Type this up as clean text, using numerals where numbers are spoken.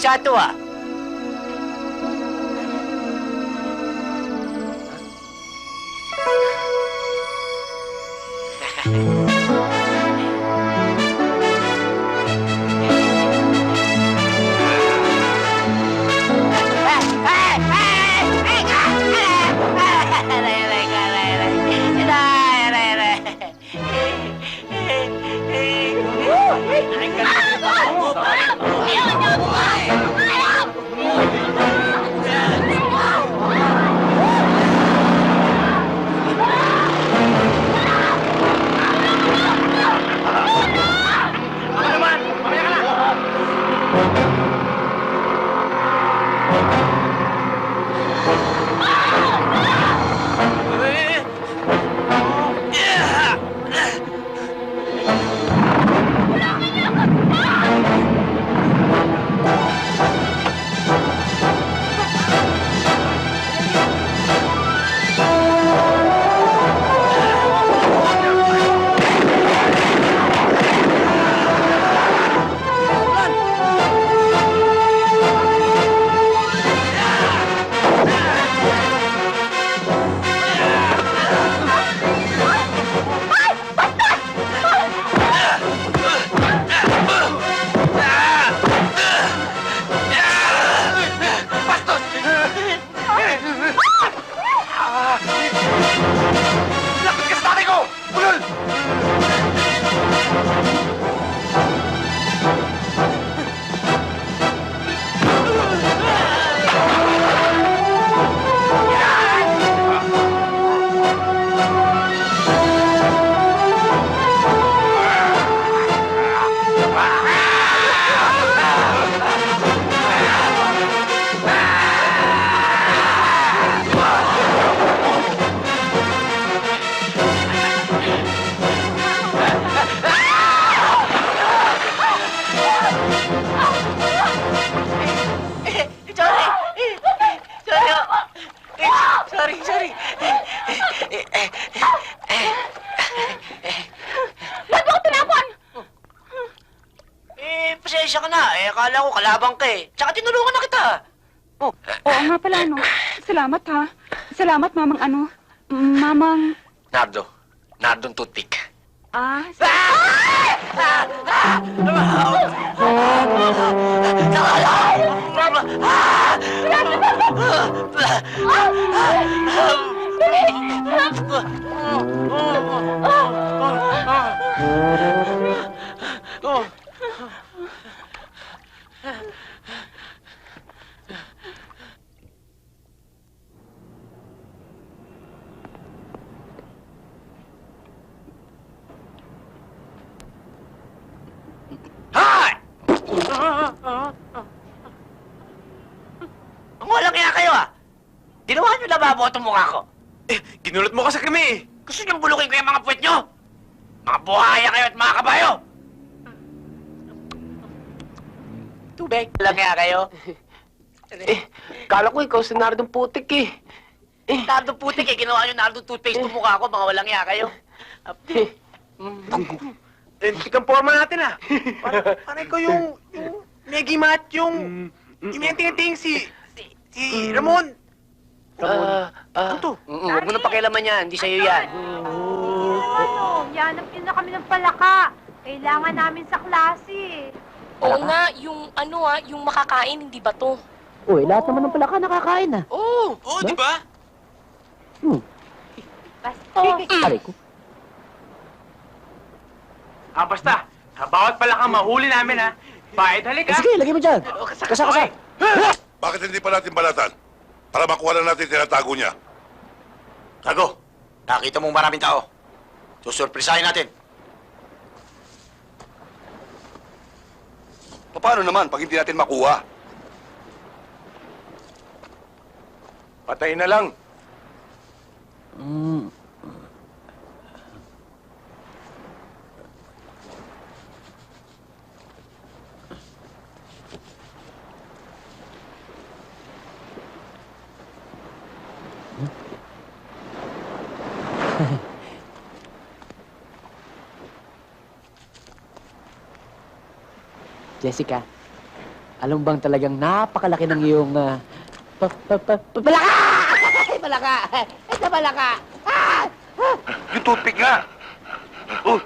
isa to, ah. Pasensya ka na. Akala ko kalabang ka eh. Tsaka tinulungan na kita. Oo nga pala, no. Salamat, ha. Salamat, mamang ano. Mamang... Nardo. Nardong toothpick. Ah, Hoy! Ang walang kaya kayo, ah. Ginawa niyo lababo itong mukha ko. Ginulot mo ka sa krimi eh. Gusto niyong bulukin ko yung mga puwet niyo? Mga buhaya kayo at mga kabayo! Tubig. Walang kaya kayo? Kala ko ikaw si Nardong Putik eh. Nardong putik eh. Ginawa niyo Nardong toothpaste itong mukha ko. Mga walang kaya kayo. Ikang forma natin ah. Para ikaw yung Meggy Mat, yung imianting-anting si Ramon. Ano to? Huwag mo na pakialaman yan. Hindi sa'yo yan. Yanap yun na kami ng palaka. Kailangan namin sa klase. Oo nga, yung yung makakain, hindi ba to? Uy, lahat naman ng palaka nakakain ah. Oo, di ba? Basto. Aray ko. Basta. Bawat palaka mahuli namin ha. Bayad halika. Sige, lagay mo dyan. Kasa. Bakit hindi pa natin balatan? Para makuha na natin tinatago niya. Tago, nakita mong maraming tao. Susurprisahin natin. Paano naman pag hindi natin makuha? Patay na lang. Jessica, Alam mo bang talagang napakalaki ng iyong... Palaka! Palaka! Ito palaka! Yung toothpick nga! Oh,